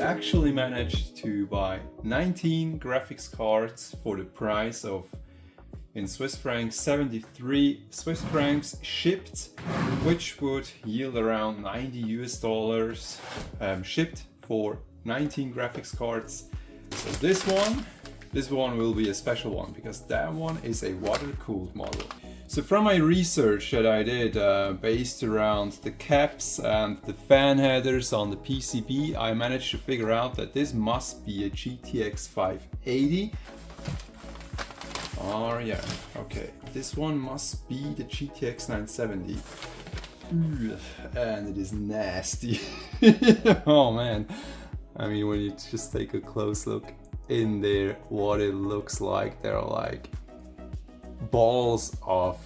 actually managed to buy 19 graphics cards for the price of, in Swiss francs, 73 Swiss francs shipped, which would yield around $90 shipped for 19 graphics cards. So this one will be a special one because that one is a water-cooled model. So from my research that I did based around the caps and the fan headers on the PCB, I managed to figure out that this must be a GTX 580. Oh yeah, okay, this one must be the GTX 970. And it is nasty. Oh man, I mean, when you just take a close look in there, what it looks like, there are like balls of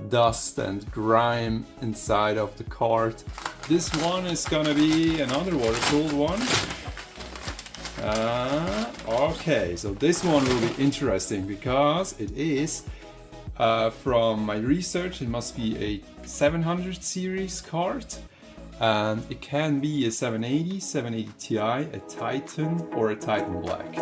dust and grime inside of the card. This one is gonna be another water-cooled one. Okay, so this one will be interesting because it is, from my research, it must be a 700 series card. And it can be a 780, 780 Ti, a Titan, or a Titan Black.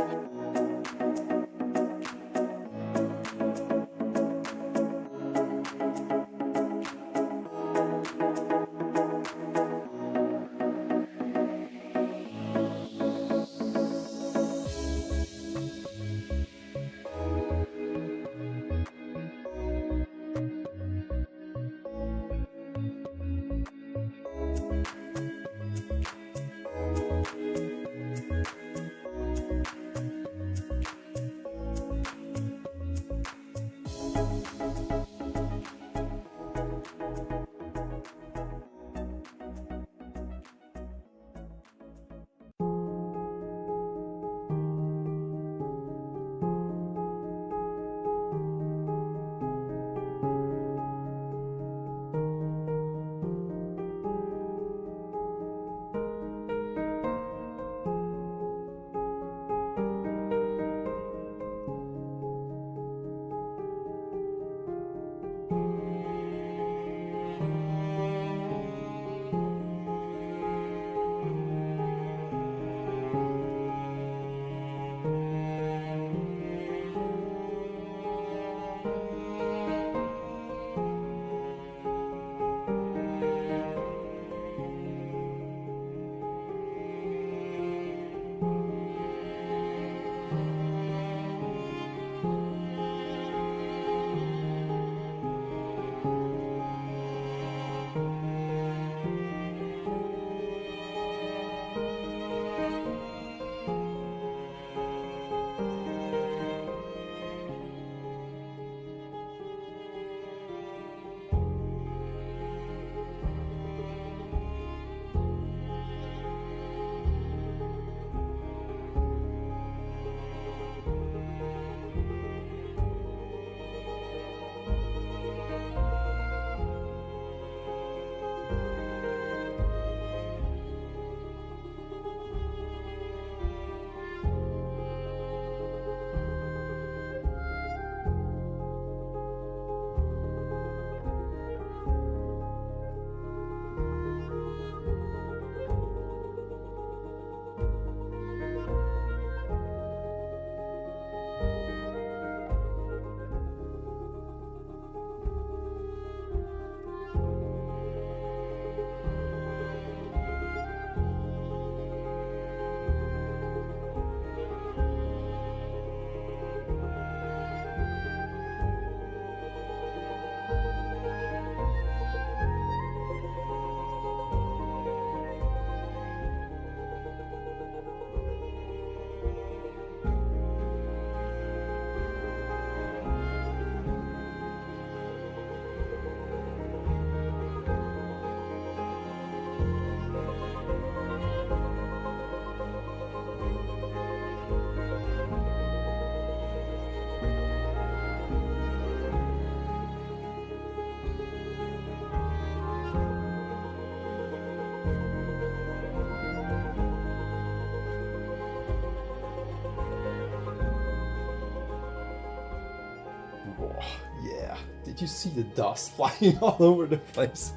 Yeah, did you see the dust flying all over the place?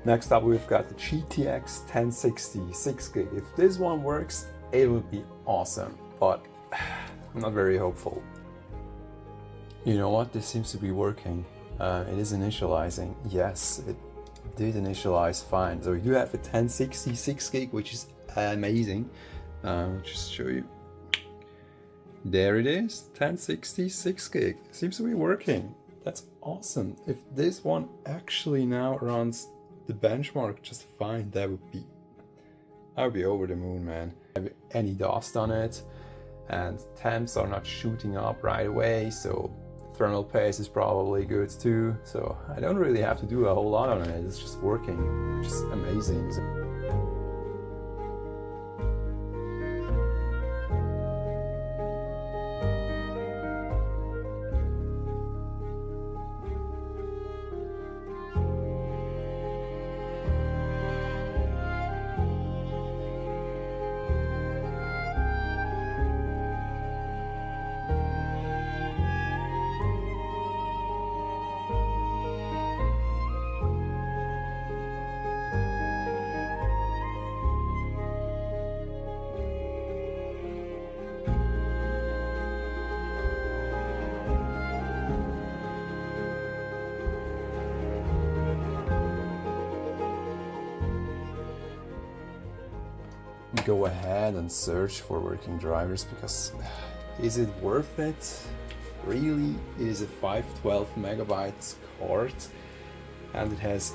Next up, we've got the GTX 1060 6GB. If this one works, it would be awesome, but I'm not very hopeful. You know what? This seems to be working. It is initializing. Yes, it did initialize fine. So we do have a 1060 6GB, which is amazing. Just show you. There it is, 1060 6GB. Seems to be working. That's awesome. If this one actually now runs the benchmark just fine, I would be over the moon, man. I have any dust on it, and temps are not shooting up right away, so thermal paste is probably good too. So I don't really have to do a whole lot on it. It's just working, which is amazing. Go ahead and search for working drivers, because is it worth it? Really? It is a 512 megabytes card, and it has,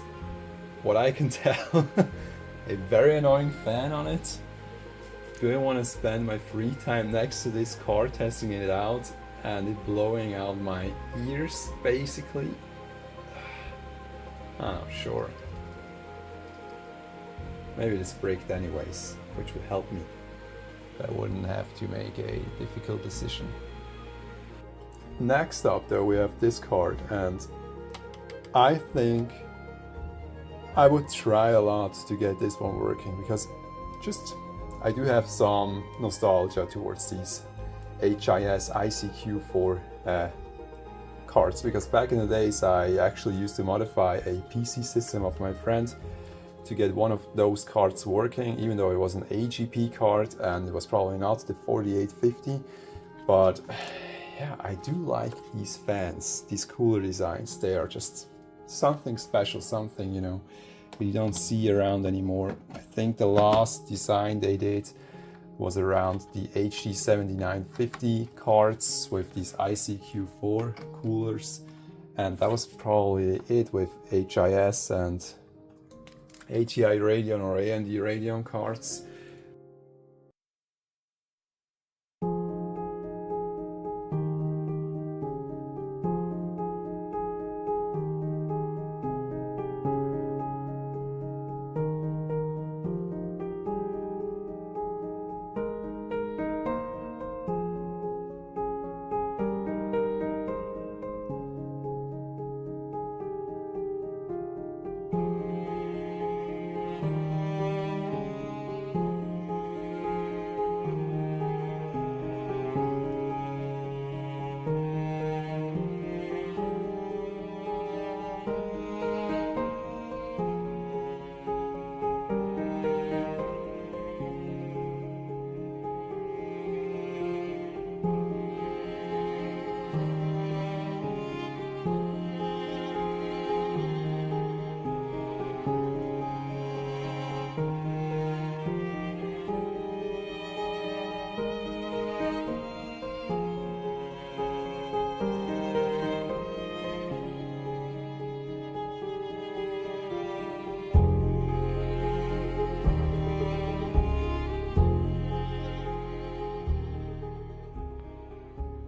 what I can tell, a very annoying fan on it. Do I want to spend my free time next to this card testing it out and it blowing out my ears basically? Oh, sure. Maybe it's bricked anyways, which would help me. I wouldn't have to make a difficult decision. Next up though, we have this card, and I think I would try a lot to get this one working, because I do have some nostalgia towards these HIS ICQ4 cards, because back in the days I actually used to modify a PC system of my friend to get one of those cards working, even though it was an AGP card and it was probably not the 4850. But yeah, I do like these fans, these cooler designs. They are just something special, something, you know, you don't see around anymore. I think the last design they did was around the HD 7950 cards with these ICQ4 coolers, and that was probably it with HIS and ATI Radeon or AMD Radeon cards.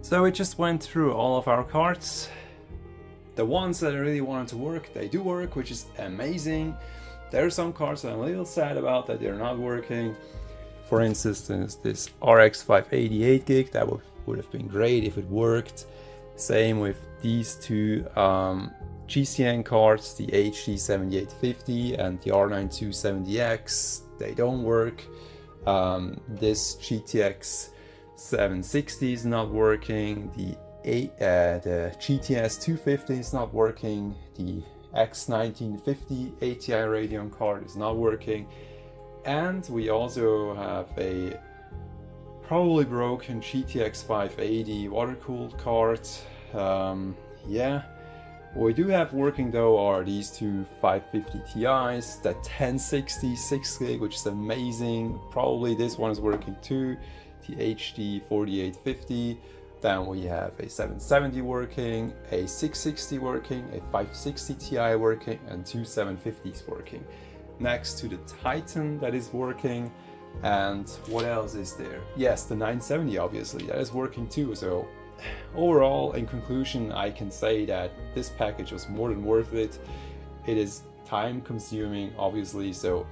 So we just went through all of our cards. The ones that I really wanted to work, they do work, which is amazing. There are some cards that I'm a little sad about that they're not working. For instance, this RX 588 gig, that would have been great if it worked. Same with these two GCN cards, the HD 7850 and the R9270X, they don't work. This GTX 760 is not working, the GTS 250 is not working, the X1950 ATI Radeon card is not working. And we also have a probably broken GTX 580 water-cooled card. Yeah, what we do have working though are these two 550 Ti's, that 1060 6GB, which is amazing. Probably this one is working too, the HD 4850. Then we have a 770 working, a 660 working, a 560 Ti working, and two 750s working. Next to the Titan that is working. And what else is there? Yes, the 970 obviously, that is working too. So overall, in conclusion, I can say that this package was more than worth it. It is time consuming, obviously, so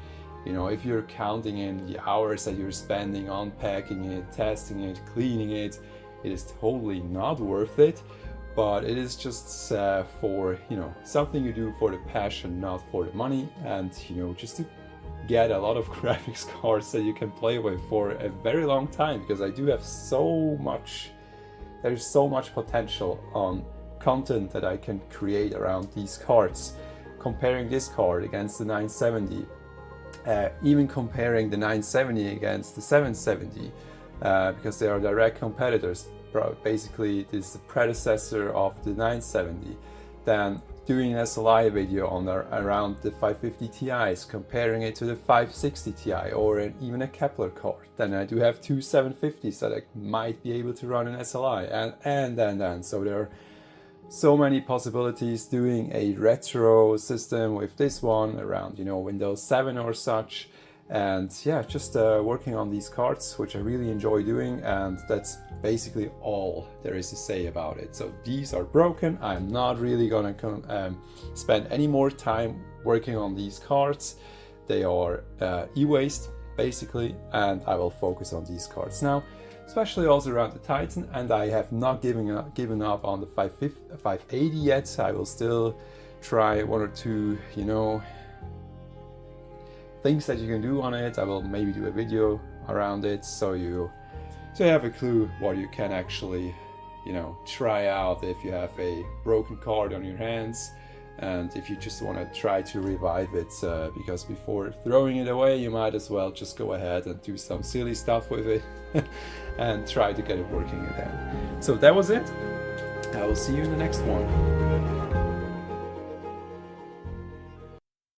you know, if you're counting in the hours that you're spending unpacking it, testing it, cleaning it, it is totally not worth it. But it is just for, you know, something you do for the passion, not for the money, and you know, just to get a lot of graphics cards that you can play with for a very long time, because I do have so much, there's so much potential on content that I can create around these cards. Comparing this card against the 970, even comparing the 970 against the 770, because they are direct competitors. Basically, this is the predecessor of the 970. Then doing an SLI video on around the 550 Ti's, comparing it to the 560 Ti or even a Kepler card. Then I do have two 750s that I might be able to run an SLI, and so there are so many possibilities doing a retro system with this one around, you know, Windows 7 or such. And yeah, just working on these cards, which I really enjoy doing, and that's basically all there is to say about it. So these are broken. I'm not really gonna spend any more time working on these cards. They are e-waste basically, and I will focus on these cards now, especially also around the Titan. And I have not given up on the 580 yet. I will still try one or two, you know, things that you can do on it. I will maybe do a video around it so you have a clue what you can actually, you know, try out if you have a broken card on your hands, and if you just want to try to revive it, because before throwing it away you might as well just go ahead and do some silly stuff with it and try to get it working again. So that was it. I will see you in the next one.